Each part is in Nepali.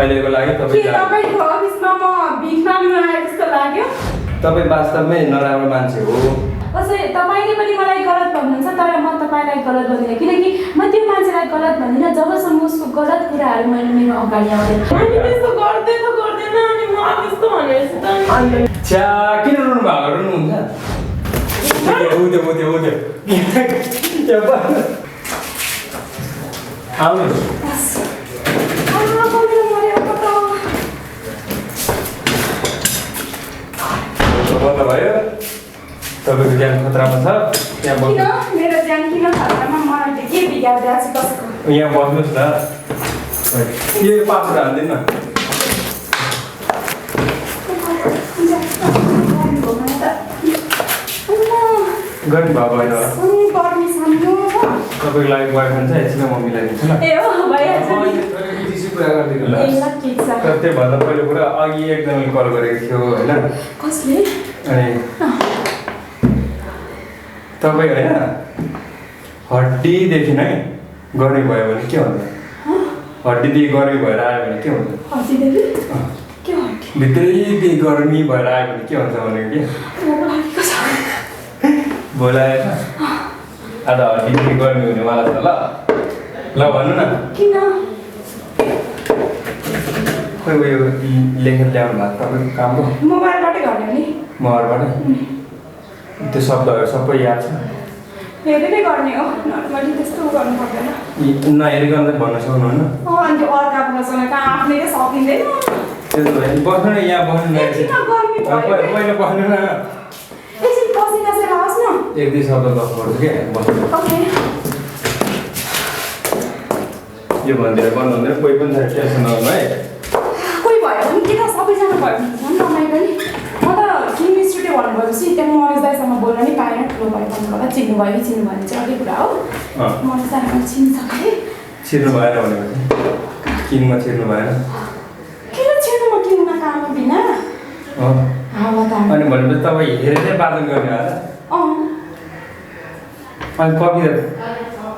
अहिलेको लागि तपाईको अफिसमा म भिख माग्न आए जस्तो लाग्यो। तपाईँ वास्तवमै नराम्रो मान्छे हो। कसै तपाईले पनि मलाई गलत भन्नुहुन्छ तर म तपाईलाई गलत भन्दिनँ किनकि म त्यो मान्छेलाई गलत भन्दिनँ जबसम्म उसको गलत कुराहरू मैले मेरो अगाडि आउँदैन। हामी त्यस्तो गर्दैन अनि म त्यस्तो भनेछु त छ्या किन रुनु भएको रुनुहुन्छ आउनुहोस् बन्द भयो तपाईँको ज्यान खतरामा छ त्यहाँ किन मेरो ज्यान किन खतरामा मलाई के बिगार्दै छ कसको यहाँ बस्नुहोस् न यो पासवर्ड हालिदिनु न गर्नु भएको होइन तपाईँको लागि बोयफ्रेन्ड छ एकछिन म मिलाइदिन्छु ल त्योभन्दा पहिलो कुरा अघि एकजनाले कल गरेको थियो होइन कसले अनि तपाईँ होइन हड्डीदेखि नै गर्मी भयो भने के हुन्छ हड्डीदेखि गर्मी भएर आयो भने के हुन्छ भित्रैदेखि गर्मी भएर आयो भने के हुन्छ भनेको के बोलाएछ आज हड्डीदेखि गर्मी हुनेवाला छ ल भन्नु न किन खोइ उयो लेखेर ल्याउनु भएको तपाईँको काम हो मोबाइलबाटै गर्ने नि मोबाइलबाट त्यो शब्दहरू सबै याद छ हेरेरै गर्ने हो नर्मली त्यस्तो गर्नु पर्दैन नहेरिकन चाहिँ भन्न सक्नुहुन्न अनि त्यो अर्कासँग कहाँ आफ्नै सकिँदैन त्यसो भए बस्नु न यहाँ बस्नु न पहिला बस्नु न एकछिन पसिना चाहिँ आओस् न एक दुई शब्द गफ गर्छु क्या बस्नु यो भनिदिएर बन्द हुँदैन कोही पनि छ टेन्सन नगर्नु है कोही भयो भने के त सबैजना भयो भने झन् रमाइलो नि म त फिल्म स्टुडियो भन्नुभएपछि त्यहाँ महेश दाईसँग बोल्न नि पाएन ठुलो भयो भन्नुभयो चिन्नु भयो कि चिन्नु भने चाहिँ अर्कै कुरा हो महेश दाईसँग चिनिसकेँ छिर्नु भएन भनेपछि किनमा छिर्नु भएन किन छिर्नु म किनमा काम बिना अनि भनेपछि तपाईँ हेरेरै वादन गर्ने होला अनि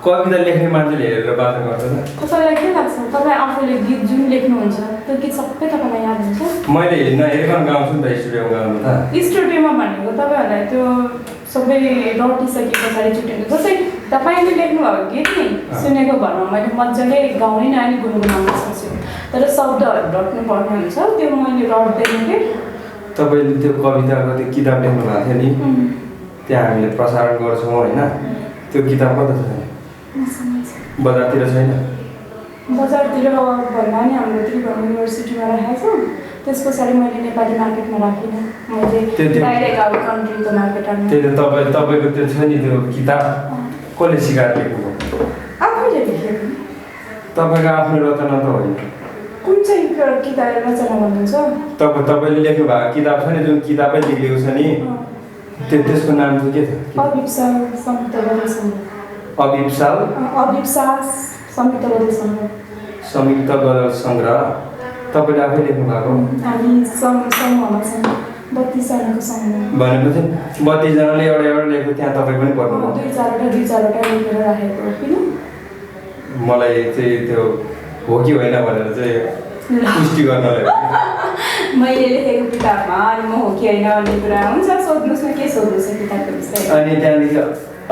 कविता लेख्ने मान्छेले हेरेर वादन गर्छ त तपाईँलाई के लाग्छ तपाईँ आफूले गीत जुन लेख्नुहुन्छ त्यो गीत सबै तपाईँलाई याद हुन्छ मैले नहेरिकन गाउँछु नि त स्टुडियोमा गाउनु त स्टुडियोमा भनेको तपाईँहरूलाई त्यो सबै रटिसके पछाडि छुट्याउनु जस्तै तपाईँले लेख्नुभएको गीत नि सुनेको भरमा मैले मजाले गाउनै नानी गुनगुनाउन सक्छु तर शब्दहरू रट्नु पर्ने हुन्छ त्यो मैले रट्दैन कि तपाईँले त्यो कविताको त्यो किताब लेख्नु भएको थियो नि त्यहाँ हामीले प्रसारण गर्छौँ होइन त्यो किताब कता छ बजारतिर छैन बजारतिर भन्दा नि हाम्रो त्रिभुवन युनिभर्सिटीमा राखेको छु त्यस पछाडि मैले नेपाली मार्केटमा राखिनँ मैले डाइरेक्ट अब कन्ट्रीको मार्केटमा त्यही त तपाईँको त्यो छ नि त्यो किताब कसले सिकाएर लेख्नुभयो आफैले लेखेको तपाईँको आफ्नो रचना त होइन कुन चाहिँ किताब रचना भन्नुहुन्छ तपाईँले लेख्नु भएको किताब छ नि जुन किताबै लेखिएको छ नि त्यसको नाम चाहिँ के छ अभिप्साल संयुक्त गजल सङ्ग्रह तपाईँले आफै लेख्नु भएको हामी समूहमा छौँ 32 जनाको समूह भनेपछि 32 जनाले एउटा लेख्यो त्यहाँ तपाईँ पनि पर्नुभयो दुई चारवटा लेखेर राखेको किन मलाई चाहिँ त्यो हो कि होइन भनेर चाहिँ पुष्टि गर्नलाई मैले लेखेको किताबमा अनि म हो कि होइन भन्ने कुरा हुन्छ सोध्नुहोस् न के सोध्नुहोस् किताबको विषय अनि त्यहाँदेखि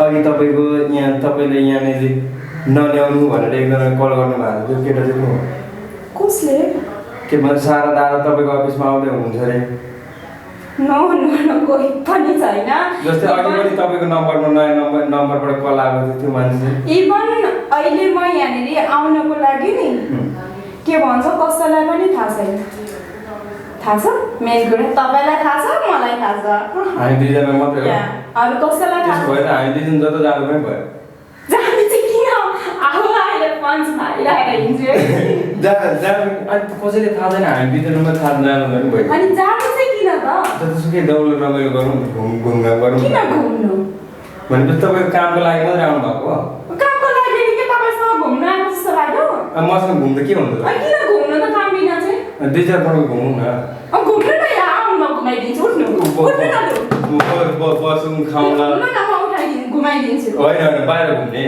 अघि तपाईँको तपाईँले यहाँनिर नल्याउनु भनेर एकजना कल गर्नु भएको थियो केटा चाहिँ को कसले के भन्छ सारा दादा तपाईँको अफिसमा आउँदै हुनुहुन्छ अरे कोही पनि छैन जस्तै अघि पनि तपाईँको नम्बरमा नयाँ नम्बरबाट कल आएको थियो त्यो मान्छे इभन अहिले म यहाँनिर आउनको लागि नि के भन्छ कसैलाई पनि थाहा छैन थाहा छ मेन कुरा तपाईँलाई थाहा छ मलाई थाहा छ हामी दुईजना मात्रै हो अरू कसैलाई थाहा भयो त हामी दुईजना जता जानु पनि भयो जाने चाहिँ किन आफू अहिले पञ्च मारिरहेर हिँड्छु अनि कसैले थाहा छैन हामी दुईजनामा थाहा जानु पनि भयो अनि जानु चाहिँ किन त जतिसुकै दौलो रमाइलो गरौँ घुमघाम गरौँ किन घुम्नु भनेपछि तपाईँको कामको लागि मात्रै आउनु भएको हो कामको लागि के तपाईँसँग घुम्नु आएको जस्तो लाग्यो मसँग घुम्दा के हुन्छ किन घुम्नु त काम बिना चाहिँ दुई चार पल्ट घुमौँ न घुम्नु न यहाँ आउनु म घुमाइदिन्छु उठ्नु बसौँ खाउँला न म उठाइदिन्छु घुमाइदिन्छु होइन बाहिर घुम्ने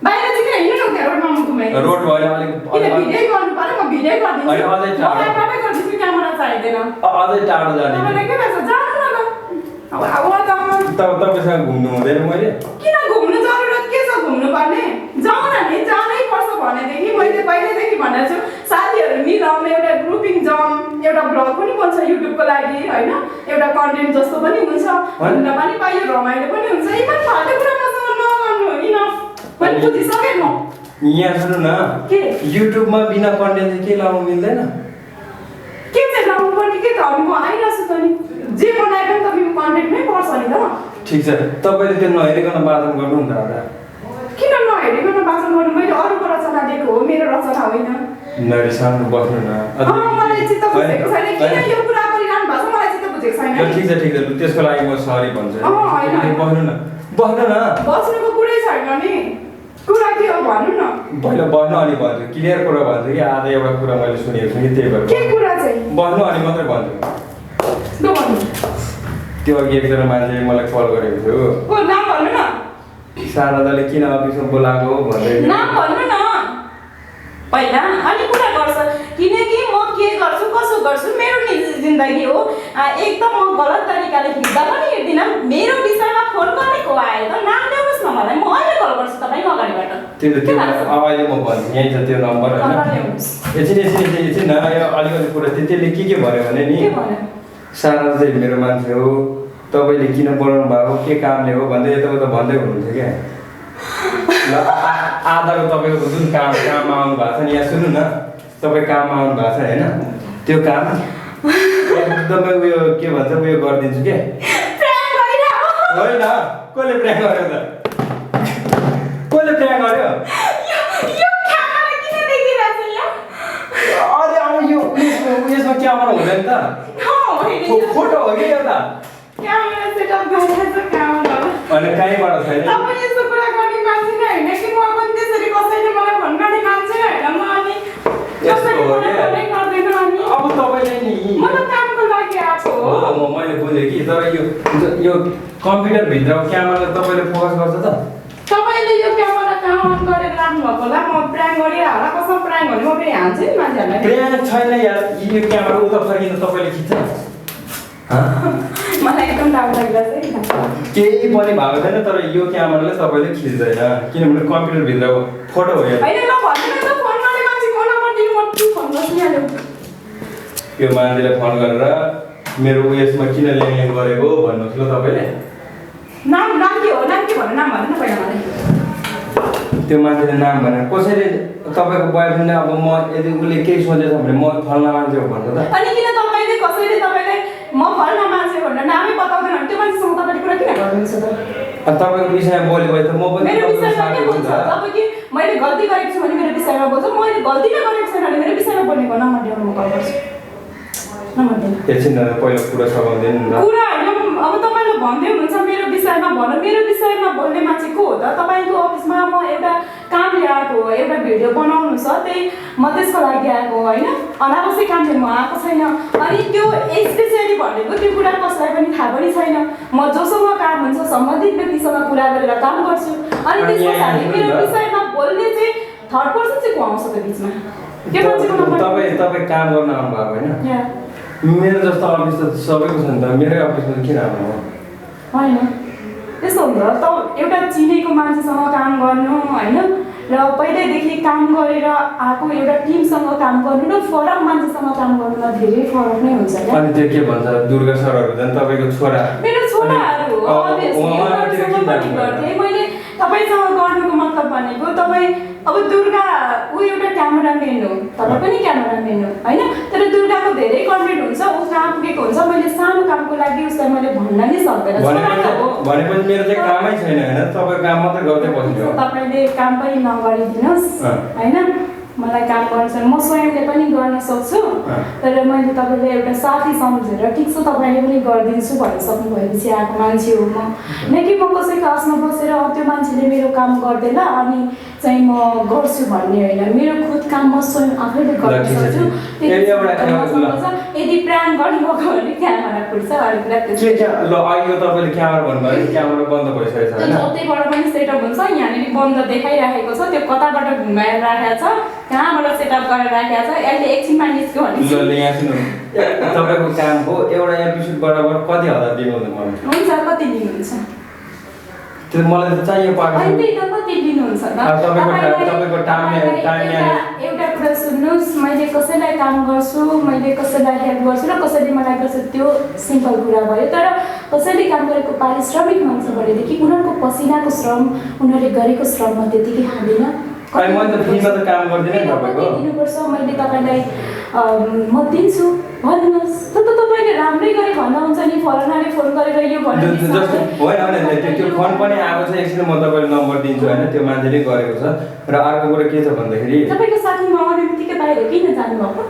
बाहिर चाहिँ किन हिँड्नु न त्यहाँ रोडमा म घुमाइदिन्छु रोड भएन अलिक किन भिडियो गर्नु पर्यो म भिडियो गरिदिन्छु होइन, अझै टाढो। मलाई तपाईँ गरिदिन्छु क्यामेरा चाहिँदैन अझै टाढो जाने तपाईँलाई के भन्छ जानु न त अब तपाईँसँग घुम्नु हुँदैन मैले किन घुम्नु जरुरत के छ घुम्नुपर्ने जाउँ न नि जानै पर्छ भनेदेखि मैले पहिल्यैदेखि भनेको छु साथीहरू मिलाउँ एउटा ग्रुपिङ जाउँ एउटा ब्लग पनि बन्छ युट्युबको लागि होइन एउटा कन्टेन्ट जस्तो पनि हुन्छ घुम्न पनि पाइयो रमाइलो पनि हुन्छ इभन फाल्टो कुरा मसँग नगर्नु किन मैले बुझिसकेँ म यहाँ सुन्नु न के युट्युबमा बिना कन्टेन्ट चाहिँ के लाउनु मिल्दैन के चाहिँ लाउनु पर्ने के त अनि म आइरहेको छु त नि जे बनाए पनि तपाईँको कन्टेन्टमै पर्छ नि त ठिक छ तपाईँले त्यो नहेरिकन वाचन गर्नु नि त दादा किन नहेरिकन वाचन गर्नु मैले अरूको रचना दिएको हो मेरो रचना होइन नरिसाउनु बस्नु न मलाई चित्त बुझेको छैन किन यो कुरा गरिरहनु भएको छ मलाई चित्त बुझेको छैन ठिक छ त्यसको लागि म सरी भन्छु होइन। बस्नु न बस्नुको कुरै छैन नि कुरा के हो भन्नु न पहिला बस्नु अनि भन्छु क्लियर कुरा भन्छु कि आधा एउटा कुरा मैले सुनेको छु कि त्यही भएर के कुरा चाहिँ बस्नु अनि मात्रै भन्छु ल भन्नु त्यो अघि एकजना मान्छेले मलाई कल गरेको थियो को नाम भन्नु न शारदाले किन अफिसमा बोलाएको भन्दै नाम भन्नु न पहिला अनि कुरा गर्छ किनकि म के गर्छु कसो गर्छु मेरो निजी जिन्दगी हो एक त म गलत तरिकाले हिँड्दा पनि हिँड्दिनँ मेरो विषयमा फोन गरेको आयो त नाम ल्याउनुहोस् न मलाई म अहिले कल गर्छु तपाईँको अगाडिबाट त्यो अहिले म भन्छु यहीँ छ त्यो नम्बर होइन एकछिन न यो अलिकति कुरा त्यसले के भन्यो भने नि शारदा चाहिँ मेरो मान्छे हो तपाईँले किन बोलाउनु भएको के कामले हो भन्दै यताउता भन्दै हुनुहुन्थ्यो क्या ल आधाको तपाईँको जुन काममा आउनु भएको छ नि यहाँ सुन्नु न तपाईँ काममा आउनु भएको छ होइन त्यो काम एकदमै उयो के भन्छ उयो गरिदिन्छु के होइन कसले प्र्याङ्क गर्यो त कसले प्र्याङ्क गर्यो अरे अब यो उयसमा क्यामेरा हुँदैन त फोटो हो कि एउटा अनि कहीँबाट छैन अब तपाईँले नि मैले बुझेँ कि तर यो कम्प्युटरभित्र क्यामेराले तपाईँले फोकस गर्छ त तपाईँले यो क्यामेरा कहाँ अन गरेर राख्नु भएको होला म प्राङ गरेर होला कसमा प्राङ भने म फेरि हान्छु नि मान्छेहरूलाई प्र्याङ्क छैन यार यो क्यामेरा उता फर्किँदा तपाईँले खिच्छ मलाई एकदम डाउट लागिरहेको छ केही पनि भएको छैन तर यो क्यामेराले तपाईँले खिच्दैन किनभने कम्प्युटरभित्रको फोटो हो होइन ल भन्नु न त फोन गर्ने मान्छेको नम्बर दिनु म टु फोन बसिहाल्यो यो मान्छेले फोन गरेर मेरो उयसमा किन ल्याङ गरेको भन्नुहोस् ल तपाईँले नाम के हो नाम के भन्नु नाम भन्नु न पहिला मलाई त्यो मान्छेले नाम भनेर कसैले तपाईँको बोयफ्रेन्डले अब म यदि उसले केही सोचेछ भने म फल्ना मान्छे हो भन्नु त अनि किन तपाईँले कसैले तपाईँलाई म फल्ना मान्छे भनेर नामै बताउँदैन भने त्यो मान्छेसँग तपाईँले कुरा किन गर्नुहुन्छ त तपाईँको विषयमा बोल्यो भने त म पनि मेरो तपाईँको विषयमा साथी के हो नि बोल्छ त जब कि मैले गल्ती गरेको छु भने मेरो विषयमा बोल्छ मैले गल्ती नै गरेको छैन भने मेरो विषयमा बोल्नेको नम्बर दिनु म कल गर्छु नम्बर दिनु एकछिन पहिला कुरा सघाउँदैन नि त कुरा होइन अब तपाईँले भन्दै हुनुहुन्छ मेरो विषयमा भन्नु मेरो विषयमा बोल्ने मान्छे को हो त तपाईँको अफिसमा म एउटा काम ल्याएको हो एउटा भिडियो बनाउनु छ त्यही म त्यसको लागि आएको हो होइन अनावश्यक कामले म आएको छैन अनि त्यो स्पेसियली भनेको त्यो कुरा कसैलाई पनि थाहा पनि छैन म जोसँग काम हुन्छ सम्बन्धित व्यक्तिसँग कुरा गरेर काम गर्छु अनि त्यस पछाडि मेरो विषयमा बोल्ने चाहिँ थर्ड पर्सन चाहिँ को आउँछ त बिचमा त्यो मान्छेको नम्बर तपाईँ काम गर्न आउनुभएको होइन मेरो जस्तो अफिस त सबैको छ नि त मेरै अफिसमा किन आउनु होइन त्यस्तो हुन्छ त एउटा चिनेको मान्छेसँग काम गर्नु होइन र पहिल्यैदेखि काम गरेर आएको एउटा टिमसँग काम गर्नु र फरक मान्छेसँग काम गर्नुमा धेरै फरक नै हुन्छ क्या अनि त्यो के भन्छ दुर्गा सरहरू झन् तपाईँको छोरा मेरो छोराहरू हो मैले तपाईँसँग गर्नुको मतलब भनेको तपाईँ अब दुर्गा ऊ एउटा क्यामेराम्यान हो तपाईँ पनि क्यामेराम्यान हो होइन तर दुर्गाको धेरै कन्टेन्ट हुन्छ ऊ कहाँ पुगेको हुन्छ मैले सानो कामको लागि उसलाई मैले भन्न नै सक्दैन भनेपछि मेरो चाहिँ कामै छैन होइन तपाईँ काम मात्रै गर्दै बस्नु तपाईँले काम पनि नगरिदिनुहोस् होइन मलाई काम गर्नु म स्वयंले पनि गर्न सक्छु तर मैले तपाईँले एउटा साथी सम्झेर ठिक छ तपाईँले पनि गरिदिन्छु भनिसक्नु भएपछि आएको मान्छे हो म न कि म कसैको आसमा बसेर त्यो मान्छेले मेरो काम गर्दैन अनि चाहिँ म गर्छु भन्ने होइन मेरो खुद काम म स्वयं आफैले गर्न सक्छु यदि प्राण गर्नुभएको भने क्यामेरा फुट्छ हुन्छ अरू कुरा के ल अहिले तपाईँले क्यामेरा भन्नुभयो क्यामेरा बन्द भइसकेको छ होइन जतिबाट पनि सेटअप हुन्छ यहाँनिर बन्द देखाइराखेको छ त्यो कताबाट घुमाएर राखेको छ कहाँबाट सेटअप गरेर राखेको छ अहिले एकछिनमा निस्क्यो भने ल यहाँ सुन्नु तपाईँको काम हो एउटा एपिसोड बराबर कति हजार दिनुहुन्छ मलाई हुन्छ कति लिनुहुन्छ त्यो मलाई त चाहियो पार्ट अहिले त कति लिनुहुन्छ त तपाईँको टाइम एउटा कुरा सुन्नुहोस् मैले कसैलाई काम गर्छु मैले कसैलाई हेल्प गर्छु र कसैले मलाई गर्छ त्यो सिम्पल कुरा भयो तर कसैले काम गरेको पारिश्रमिक माग्छ भनेदेखि उनीहरूको पसिनाको श्रम उनीहरूले गरेको श्रममा त्यतिकै हाल्दैन मैले त फ्रीमा त काम गर्दिनँ तपाईँको दिनुपर्छ मैले तपाईँलाई म दिन्छु भन्नुहोस् त तपाईँले राम्रै गरी भन्नुहुन्छ नि फलानाले फोन गरेर यो होइन होइन त्यो फोन पनि आएको छ एकछिन म तपाईँले नम्बर दिन्छु होइन त्यो मान्छेले गरेको छ र अर्को कुरा के छ भन्दाखेरि तपाईँको साथीमा आउने बित्तिकै बाहिर किन जानुभएको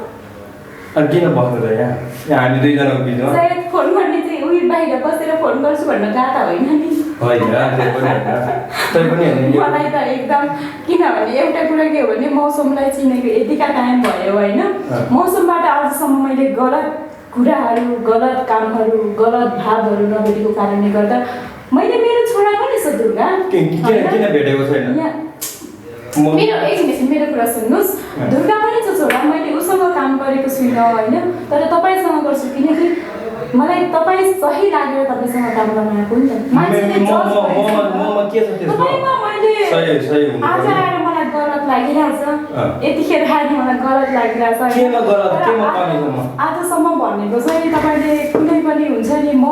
अनि किन बस्नु त यहाँ हामी दुईजनाको बिचमा सायद फोन गर्ने चाहिँ उयो बाहिर बसेर फोन गर्छु भन्न गएको होइन नि होइन त्यो पनि होइन मलाई त एकदम किनभने एउटा कुरा के हो भने मौसमलाई चिनेको यतिका टाइम भयो होइन मौसमबाट आजसम्म मैले गलत कुराहरू गलत कामहरू गलत भावहरू नभेटेको कारणले गर्दा मैले मेरो छोरा पनि छ दुर्गा किन भेटेको छैन मेरो एकछिन मेरो कुरा सुन्नुहोस् दुर्गा पनि छ छोरा मैले उसँग काम गरेको छुइनँ होइन तर तपाईँसँग गर्छु किनकि मलाई तपाईँ सही लागेर तपाईँसँग काम गर्न आएको नि त आज आएर मलाई गलत लागिरहेछ यतिखेर आएर मलाई गलत लागिरहेछ आजसम्म भनेको चाहिँ तपाईँले कुनै पनि हुन्छ नि म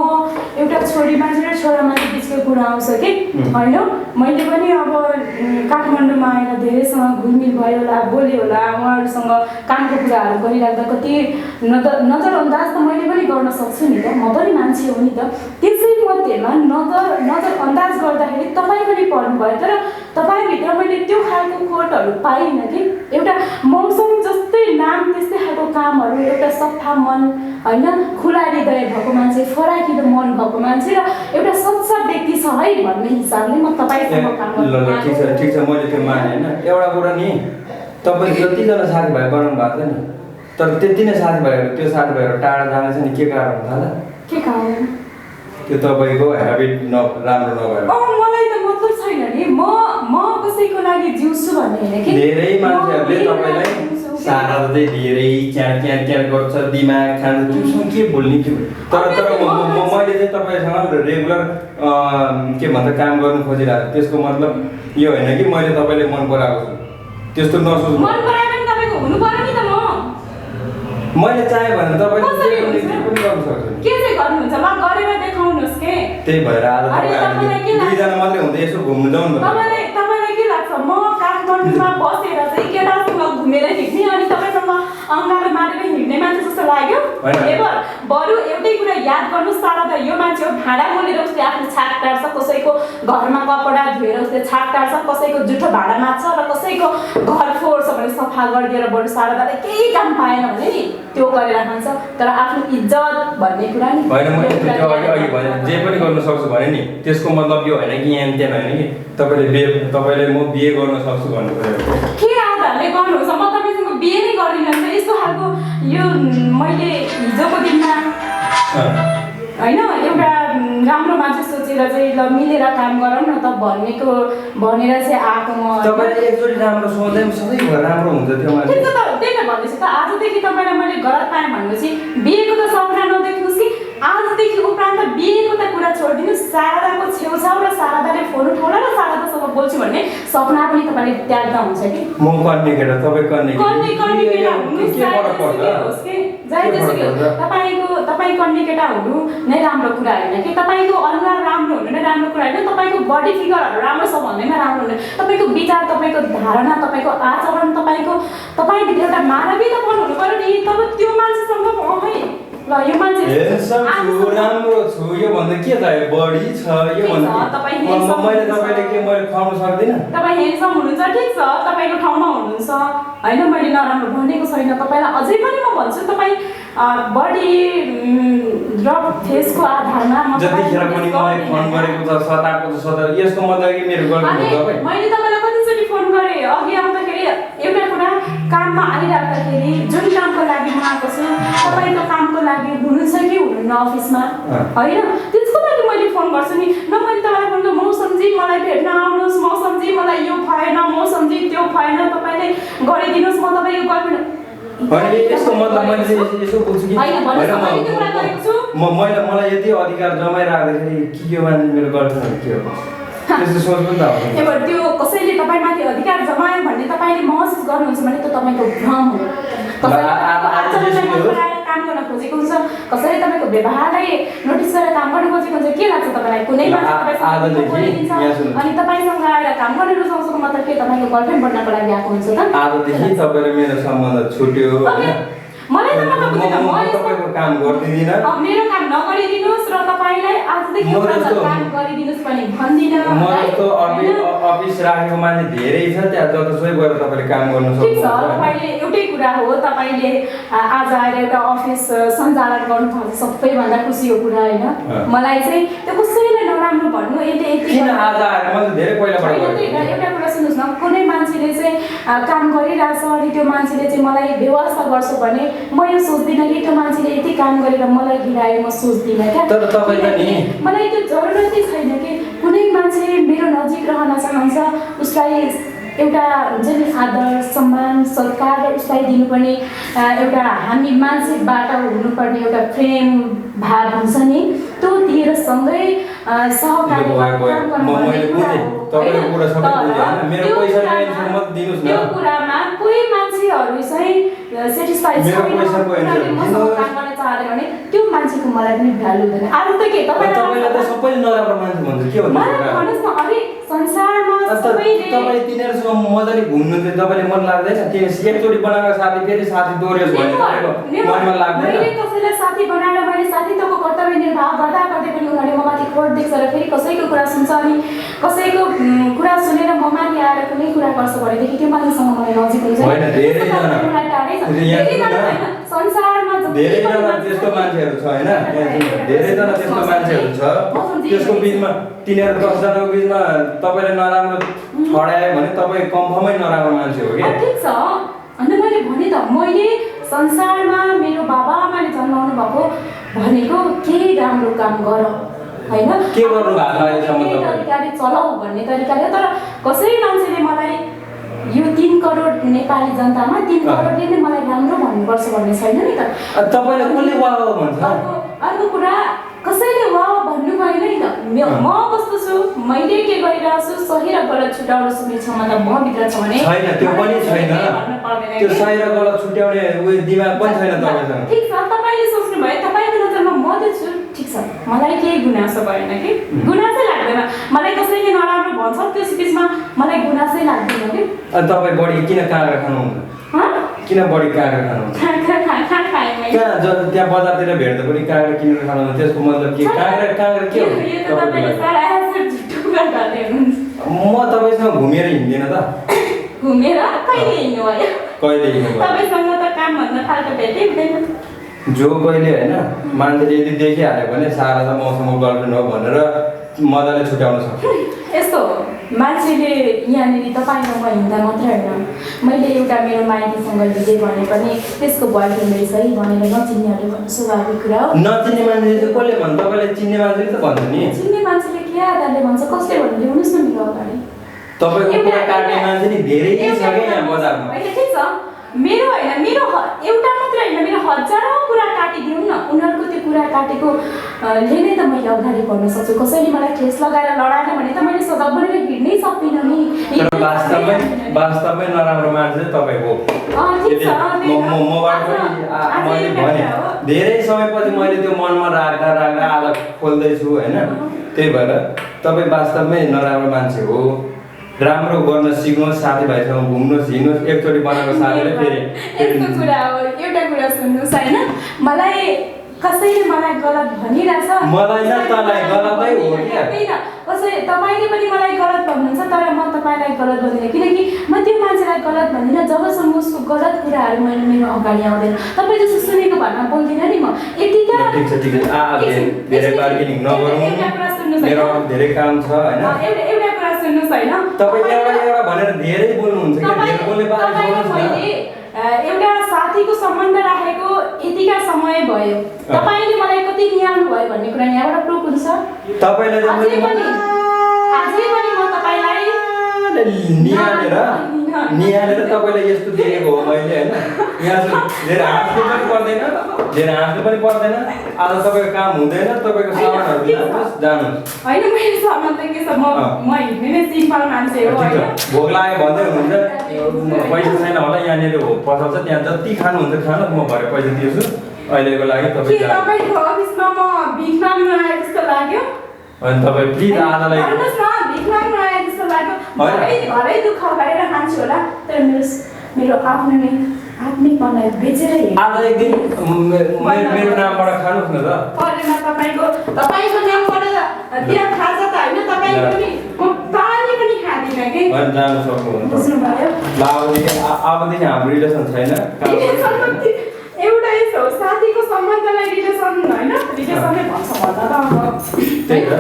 एउटा छोरी मान्छे र छोरा मान्छे बिचको कुरा आउँछ कि होइन मैले पनि अब काठमाडौँमा आएर धेरैसँग घुलमिल भयो होला बोल्यो होला उहाँहरूसँग कामको कुराहरू गरिराख्दा कति नजरअन्दाज त मैले पनि गर्न सक्छु नि त म पनि मान्छे हो नि त त्यसै मध्येमा नजरअन्दाज गर्दाखेरि तपाईँ पनि पर्नुभयो तर तपाईँभित्र मैले त्यो खालको कोटहरू पाइनँ कि एउटा मौसम जस्तै नाम त्यस्तै खालको कामहरू एउटा सफा मन होइन खुला हृदय भएको मान्छे फराकिलो मन भएको मान्छे र एउटा सच्चा व्यक्ति छ है भन्ने हिसाबले म तपाईँसँग काम ठिक छ मैले त्यो माने होइन एउटा कुरा नि तपाईँ जतिजना साथीभाइ बनाउनु भएको छ नि तर त्यति नै साथीभाइहरू त्यो साथीभाइहरू टाढा जाने छ नि के कारण थाहा के कारण त्यो तपाईँको ह्याबिट राम्रो नभएर मलाई त मतलब छैन नि म कसैको लागि जिउँछु भन्ने होइन कि धेरै मान्छेहरूले तपाईँलाई सारा चाहिँ धेरै क्यार गर्छ दिमाग खान्छ त्योसँग के बोल्ने के तर मैले चाहिँ तपाईँसँग रेगुलर के भन्छ काम गर्नु खोजिरहेको छु त्यसको मतलब यो होइन कि मैले तपाईँले मन पराएको छु त्यस्तो नसोच्नु मन परायो भने तपाईँको हुनु पर्यो नि त मैले चाहे भने तपाईँले पनि गर्नु सक्छु के चाहिँ गर्नुहुन्छ ल गरेर देखाउनुहोस् के त्यही भएर आज दुईजना मात्रै हुँदै यसो घुम्नु जाउँ न तपाईँलाई के लाग्छ म काठमाडौँमा बसेर चाहिँ केटासँग घुमेर हिँड्ने अनि तपाईँसँग अङ्गालो मारेर हिँड्ने मान्छे जस्तो लाग्यो बरु एउटै कुरा याद गर्नुहोस् सारा त यो मान्छे हो भाँडा मोलेर उसले आफ्नो छाक टार्छ कसैको घरमा कपडा धोएर उसले छाक टार्छ कसैको जुठो भाँडा मात्छ र कसैको घर फोहोर छ भने सफा गरिदिएर बरु सारा दाले केही काम पाएन भने नि त्यो गरेर खान्छ तर आफ्नो इज्जत भन्ने कुरा नि होइन मैले त्यो अघि भने जे पनि गर्न सक्छु भने नि त्यसको मतलब यो होइन कि यहाँ त्यहाँ होइन कि तपाईँले म बिहे गर्न सक्छु भन्नु पऱ्यो के आधारले गर्नुहुन्छ म तपाईँसँग बिहे नै गर्दिनँ नि यस्तो खालको यो मैले हिजोको दिनमा होइन एउटा राम्रो मान्छे सोचेर चाहिँ ल मिलेर काम गरौँ न त भनेर चाहिँ आएको म तपाईँले एकचोटि राम्रो सोच्दै सधैँ राम्रो हुन्छ त्यो मान्छे त्यही त भन्दैछु त आजदेखि तपाईँलाई मैले गलत पाएँ भनेपछि बिहेको त सपना नदेख्नुहोस् कि आजदेखि उपरान्त बिहेको त कुरा छोडिदिनुहोस् शारदाको छेउछाउ र शारदाले फोन उठाउला र शारदासँग बोल्छु भन्ने सपना पनि तपाईँले त्याग्दा हुन्छ कि म कन्ने केटा तपाईँ कन्ने केटा हुनुहोस् कि तपाईँ कन्ने केटा हुनु नै राम्रो कुरा होइन कि तपाईँको अनुहार राम्रो हुनु नै राम्रो कुरा होइन तपाईँको बडी फिगरहरू राम्रो छ भन्दैमा राम्रो हुनु तपाईँको विचार तपाईँको धारणा तपाईँको आचरण तपाईँभित्र एउटा मानवीयतापन हुनु पऱ्यो नि तब त्यो मान्छेसँग है ल यो मान्छे राम्रो छु यो भन्दा के चाहियो बडी छ यो भन्दा मैले तपाईँले के मैले खुवाउन सक्दिनँ तपाईँ हेन्डसम हुनुहुन्छ ठिक छ तपाईँको ठाउँमा हुनुहुन्छ होइन मैले नराम्रो भनेको छैन तपाईँलाई अझै पनि म भन्छु तपाईँ बडी र फेसको आधारमा जतिखेर पनि मलाई फोन गरेको छ सताएको छ सता यसको मतलब कि मेरो गल्ती हो तपाईँ मैले तपाईँलाई कतिचोटि फोन गरेँ अघि आउँदाखेरि एउटा कुरा काममा आइराख्दाखेरि जुन कामको लागि म आएको छु तपाईँको कामको लागि हुनु छ कि हुनुहुन्न अफिसमा होइन त्यसको लागि मैले फोन गर्छु नि न मैले तपाईँलाई फोन मौसमजी मलाई भेट्न आउनुहोस् मौसमजी मलाई यो भएन मौसमजी त्यो भएन तपाईँले गरिदिनुहोस् म तपाईँको गर्दिनँ यसको मतलब मैले यसो बुझ्छु कि मलाई यति अधिकार जमाइराख्दाखेरि के मान्छे मेरो गर्दैन के हो त्यस्तो सोच पनि त अब त्यो कसैले तपाईँमाथि अधिकार जमायो भन्ने तपाईँले महसुस गर्नुहुन्छ भने त तपाईँको भ्रम हो काम गर्न खोजेको हुन्छ कसैले तपाईँको व्यवहारलाई नोटिस गरेर काम गर्न खोजेको हुन्छ के लाग्छ तपाईँलाई कुनै अनि तपाईँसँग आएर काम गर्न रुचाउँछको मतलब के तपाईँको गर्लफ्रेन्ड बन्नको लागि आएको हुन्छ त आजदेखि तपाईँले मेरो सम्बन्ध छुट्यो मलाई त मतलब बुझ्दैन म तपाईको काम गर्दिदिन मेरो काम नगरिदिनुस् र तपाईलाई आजदेखि काम गरिदिनुस् पनि भन्दिन म जस्तो अफिस राखेको मान्छे धेरै छ त्यहाँ जतसुकै गएर तपाईले काम गर्न सक्नुहुन्छ ठीक छ तपाईले एउटै कुरा हो तपाईले आज आएर एउटा अफिस सञ्चालन गर्नु भएको सबैभन्दा खुसीको कुरा हैन मलाई चाहिँ त्यो कसैले नराम्रो भन्नु यति किन आज आएर मैले धेरै पहिलाबाट एउटा कुरा सुन्नुस् न कुनै मान्छेले चाहिँ काम गरिरहेछ अनि त्यो मान्छेले चाहिँ मलाई व्यवस्था गर्छ भने म यो सोच्दिनँ कि त्यो मान्छेले यति काम गरेर मलाई गिरायो म सोच्दिनँ क्या तर तपाईँ त नि मलाई त्यो जरुरतै छैन कि कुनै मान्छे मेरो नजिक रहन चाहन्छ उसलाई एउटा हुन्छ नि आदर सम्मान सत्कार उसलाई दिनुपर्ने एउटा हामी मानसिकबाट हुनुपर्ने एउटा प्रेम भाव हुन्छ नि त्यो दिएर सँगै सहकारी त्यो कुरामा कोही मान्छेहरू चाहिँ सेटिस्फाइड छैन भने त्यो मान्छेको मलाई पनि भ्यालु हुँदैन अरू त के तपाईलाई त सबैले नराम्रो मान्छे भन्छ के हो भन्नुहोस् न अरे संसारमा सबैले तपाईले तिनीहरुसँग मजाले घुम्नु चाहिँ तपाईले मन लाग्दैन के एकचोटी बनाएको साथी फेरि साथी दोर्योस् भने तपाईको मनमा लाग्दैन मैले कसैलाई साथी बनाएर मैले साथीत्वको कर्तव्य निर्वाह गर्दा गर्दै पनि उनीहरूले ममाथि खोट देख्छ र फेरि कसैको कुरा सुन्छ अनि कसैको कुरा सुनेर ममाथि आएर कुनै कुरा गर्छ भनेदेखि त्यो मान्छेसँग मलाई नजिक हुन्छ हैन धेरैजना संसारमा धेरैजना त्यस्तो मान्छेहरु छ हैन धेरैजना त्यस्तो मान्छेहरु छ त्यसको बीचमा तिनीहरु 10 जनाको बीचमा तपाईले नराम्रो छडायो भने तपाई कन्फर्मै नराम्रो मान्छे हो के ठीक छ अनि मैले भने त मैले संसारमा मेरो बाबाआमाले जन्माउनु भएको भनेको केही राम्रो काम गर हैन के गर्नु भएको अहिलेसम्म तरिकाले चलाऊ भन्ने तरिकाले तर कसै मान्छेले मलाई यो 3 करोड नेपाली जनतामा 3 करोडले नै मलाई राम्रो भन्नुपर्छ भन्ने छैन नि त तपाईले कसले वाह भन्छ अर्को कुरा कसैले वाह भन्नु भएन नि त म कस्तो छु मैले के गरिरहेको छु सही र गलत छुटाउन सक्ने क्षमता म भित्र छ भने छैन त्यो पनि छैन त्यो सही र गलत छुट्याउने उयो दिमाग पनि छैन तपाईसँग ठीक छ तपाईले सोच्नु भयो तपाईको नजरमा म त छु ठीक छ मलाई केही गुनासो भएन कि गुनासै लाग्दैन मलाई कसैले नराम्रो भन्छ त्यस बीचमा मलाई गुनासै लाग्दैन कि अनि तपाई बढी किन काँक्रा खानुहुन्छ किन बढी काँक्रा खानुहुन्छ त्यहाँ बजारतिर भेट्दा पनि काँक्रा किनेर खानुहुन्छ त्यसको मतलब के काँक्रा के हो म तपाईसँग घुमेर हिँड्दिन त घुमेर कहिले हिँड्नु भयो कहिले हिँड्नु भयो तपाईसँग त काम भन्दा फाल्टो भेटै हुँदैन जो कहिले हैन मान्छेले यदि देखिहाल्यो भने सारा त मसँग गर्लफ्रेन्ड हो भनेर मजाले छुट्याउन सक्छ यस्तो हो मान्छेले यहाँनिर तपाईँ म हिँड्दा मात्रै होइन मैले एउटा मेरो माइतीसँग हिँडेँ भने पनि त्यसको बोयफ्रेन्ड रहेछ है भनेर नचिन्नेहरूले भन्नु स्वाभाविक कुरा हो नचिन्ने मान्छेले चाहिँ कसले भन्छ तपाईँले चिन्ने मान्छेले त भन्छ नि चिन्ने मान्छेले के आधारले भन्छ कसले भन्नु ल्याउनुहोस् न मेरो अगाडि तपाईँको कुरा काट्ने मान्छे नि धेरै छ क्या यहाँ बजारमा होइन ठिक छ मेरो होइन मेरो एउटा मात्र होइन मेरो हजारौँ कुरा काटिदिउँ न उनीहरूको त्यो कुरा काटेको ले नै त मैले अगाडि बढ्न सक्छु कसैले मलाई ठेस लगाएर लडाएन भने त मैले सदक बनेर हिँड्नै सक्दिनँ नि वास्तवमै नराम्रो मान्छे तपाईँ हो मैले भने धेरै समयपछि मैले त्यो मनमा राख्दा आज खोल्दैछु होइन त्यही भएर तपाईँ वास्तवमै नराम्रो मान्छे हो राम्रो गर्न सिक्नुहोस् साथीभाइसँग घुम्नुहोस् हिँड्नुहोस् एकचोटि बनाएको साथीले फेरि यस्तो कुरा हो एउटा कुरा सुन्नुहोस् होइन मलाई कसैले मलाई गलत भनिरहेछ मलाई न तँलाई गलतै हो क्या कसै तपाईले पनि मलाई गलत भन्नुहुन्छ तर म तपाईलाई गलत भन्दिनँ किनकि म त्यो मान्छेलाई गलत भन्दिनँ जबसम्म उसको गलत कुराहरू मैले मेरो अगाडि आउँदैन तपाईँ जस्तो सुनेको भरमा बोल्दिनँ नि म यतिका ठिक छ धेरै बार्गेनिङ नगरौँ मेरो धेरै काम छ हैन एउटा कुरा सुन्नुहोस् होइन तपाईँ एउटा भनेर धेरै बोल्नुहुन्छ के धेरै बोल्ने बारे बोल्नुहोस् न सम्बन्ध राखेको यतिका समय भयो तपाईले मलाई कति निहाल्नु भयो भन्ने कुरा यहाँबाट प्रुफ हुन्छ तपाईले अझै पनि म तपाईलाई निहालेर तपाईलाई यस्तो दिएको हो मैले हैन यहाँ धेरै हाँस्नु पनि पर्दैन आज तपाईको काम हुँदैन तपाईको सामानहरु लिनुहोस् जानुहोस् हैन मेरो सामान त के छ म हिँड्ने नै सिम्पल मान्छे हो हैन भोक लाग्यो भन्दै हुनुहुन्छ पैसा छैन होला यहाँनिर हो पठाउँछ त्यहाँ जति खानुहुन्छ खानु म भरे पैसा दिन्छु अहिलेको लागि तपाईको अफिसमा म भिख माग्न आए जस्तो लाग्यो अनि तपाई प्लिज आजलाई भन्नुस् न भिख माग्न आए जस्तो लाग्यो घरै दुःख गरेर खान्छु होला तर मेरो आफ्नै पनलाई बेचेर आज एक दिन मेरो नामबाट खानुस् न त परेमा तपाईको नामबाट त्यहाँ खाजा त हैन तपाईको पनि म पानी पनि खादिन के अनि जानु सक्नुहुन्छ बुझ्नु भयो अबदेखि हाम्रो रिलेसन छैन एउटै छ साथीको सम्बन्धलाई रिलेसन हैन रिलेसनले भन्छ भन्दा त त्यही त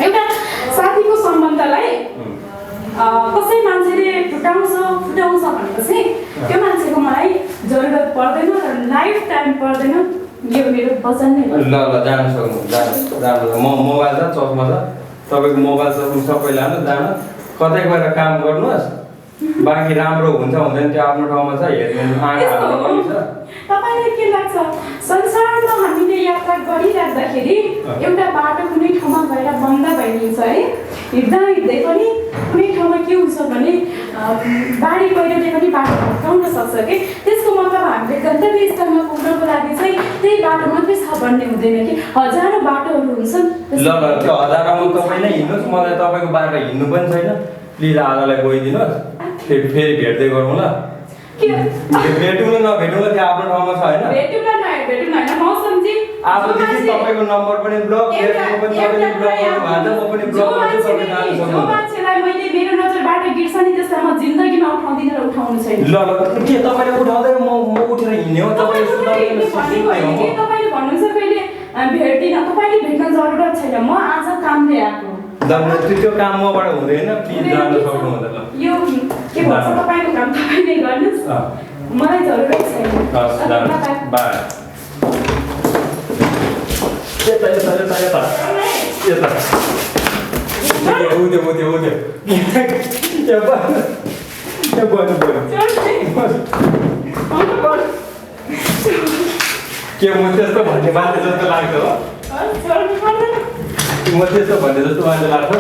एउटा साथीको सम्बन्धलाई कसै मान्छेले फुटाउँछ भनेपछि त्यो मान्छेको मलाई जरुरत पर्दैन र लाइफ टाइम पर्दैन यो मेरो वचन नै हो ल जानु सक्नुहुन्छ जानु म मोबाइल छ चस्मा छ तपाईको मोबाइल चस्मा सबै लानु जानु कतै गएर काम गर्नुहोस् बाँकी राम्रो हुन्छ हुँदैन त्यो आफ्नो ठाउँमा छ हेर्नु आँखा पनि छ तपाईलाई के लाग्छ संसारमा हामीले यात्रा गरिराख्दाखेरि एउटा बाटो कुनै ठाउँमा गएर बन्द भइदिन्छ है हिँड्दा पनि कुनै ठाउँमा के हुन्छ भने बाढी पहिरोले पनि बाटो भत्काउन सक्छ कि त्यसको मतलब हामीले गन्तव्य स्थलमा पुग्नको लागि चाहिँ त्यही बाटो मात्रै छ भन्ने हुँदैन कि हजारौँ बाटोहरू हुन्छन् ल त्यो हजारौँमा तपाईँ नै हिँड्नुहोस् मलाई तपाईँको बाटो हिँड्नु पनि छैन प्लिज आजलाई गइदिनुहोस् फेरि भेट्दै गरौँ ल भेटौँ नभेटौँ त्यो आफ्नो ठाउँमा छ होइन भेटौँ न म सम्झी आजदेखि तपाईँको नम्बर पनि ब्लक फेसबुक पनि तपाईँले ब्लक गर्नुभएको छ म पनि ब्लक गर्छु तपाईँ जानु सक्नुहुन्छ मान्छेलाई मैले मेरो नजरबाट गिर्छ नि त्यसलाई म जिन्दगीमा उठाउँदिन र उठाउनु छैन ल के तपाईँले उठाउँदै म उठेर हिँड्ने हो तपाईँले भन्नुहुन्छ कहिले भेट्दिन तपाईँले भेट्न जरुरत छैन म आज कामले आएको त्यो काम मबाट हुँदैन प्लिज जान सक्नुहुन्छ ल यो के भन्छ तपाईँको काम तपाईँले गर्नुहोस् मलाई जरुरत छैन बाई के म त्यस्तो भन्ने मान्छे जस्तो लाग्छ हो म त्यस्तो भन्ने जस्तो मान्छे लाग्छ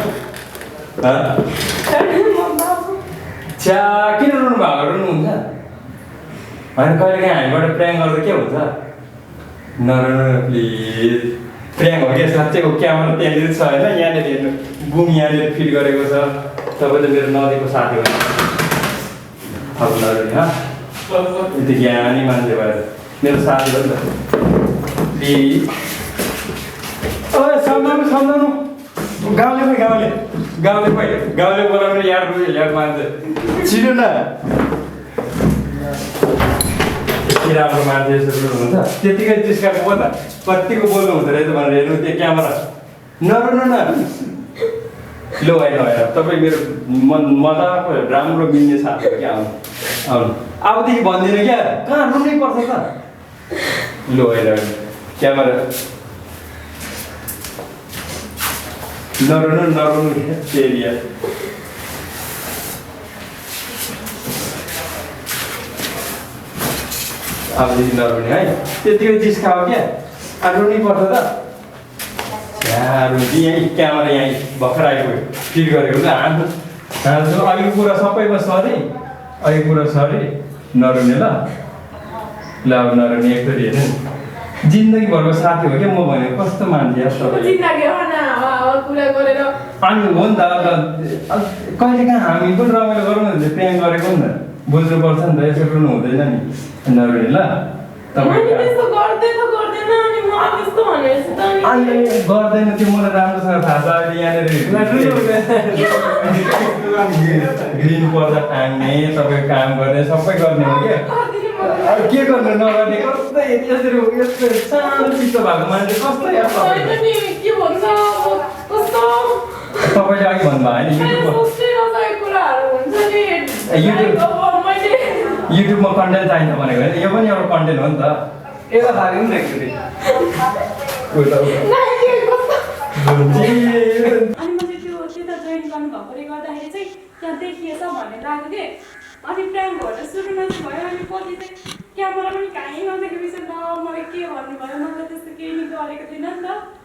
छ्या किन रुनु भएको रुनुहुन्छ होइन कहिलेकाहीँ हामीबाट प्र्याङ्क गर्दा के हुन्छ नरुनु प्लिज प्र्याङ्क हो कि साँच्चैको क्यामेरा त्यहाँनिर छ होइन यहाँनिर हेर्नु बुम यहाँनिर फिट गरेको छ तपाईँले मेरो नदीको साथी हो अब नरुनी यति ज्ञानी मान्छे भएर मेरो साथी हो नि त प्लिज सम्झाउनु गाउँले बोलाउनु याद मान्छे छिटो न यति राम्रो मान्छे यसो हुन्छ त्यतिकै चिस्काएको पो त कतिको बोल्नु हुँदो रहेछ भनेर हेर्नु त्यो क्यामेरा नरुनु न लो होइन तपाईँ मेरो मजाको राम्रो मिल्ने साथी हो क्या आउनु अबदेखि भन्दिनँ क्या कहाँ रुनै पर्छ त लो होइन क्यामेरा नरुनु एरिया अबदेखि नरुने है त्यतिकै जिस्काओ क्या रुनै पर्छ त रुन्थी यहीँ क्यामेरा यहीँ भर्खर आइपुग्यो फिट गरेको त हाँस्नु अघिको कुरा सबैमा सरी अघिको कुरा सरी नरुने ल अब नरुने एकचोटि हेर्नु जिन्दगीभरको साथी हो क्या म भनेको कस्तो मान्छे अनि हो नि त कहिलेकाहीँ हामी पनि रमाइलो गरौँ न प्रेम गरेको नि त बुझ्नुपर्छ नि त यसो रुनु हुँदैन नि नरुने ल गर्दैन त्यो मलाई राम्रोसँग थाहा छ अहिले यहाँनिर ग्रिन पर्दा टाङ्ने तपाईँ काम गर्ने सबै गर्ने हो क्या के गर्नु नगर्ने कस्तो यसरी यस्तो सानो चित्त भएको मान्छे कस्तो तपाईँले अघि भन्नुभयो होइन युट्युबमा कन्टेन्ट चाहिन्छ भनेको होइन यो पनि एउटा कन्टेन्ट हो नि त यसलाई थाल्यो नि एक्चुली अनि मैले त्यो त्यता जोइन गर्नु भएकोले गर्दाखेरि चाहिँ त्यहाँ देखिएछ भन्ने लाग्यो कि अनि प्र्याङ्क भएर सुरुमा चाहिँ भयो अनि पछि चाहिँ क्यामेरा पनि कहीँ नदेखेपछि त मलाई के भन्नुभयो मलाई त्यस्तो केही नि गरेको थिएन नि त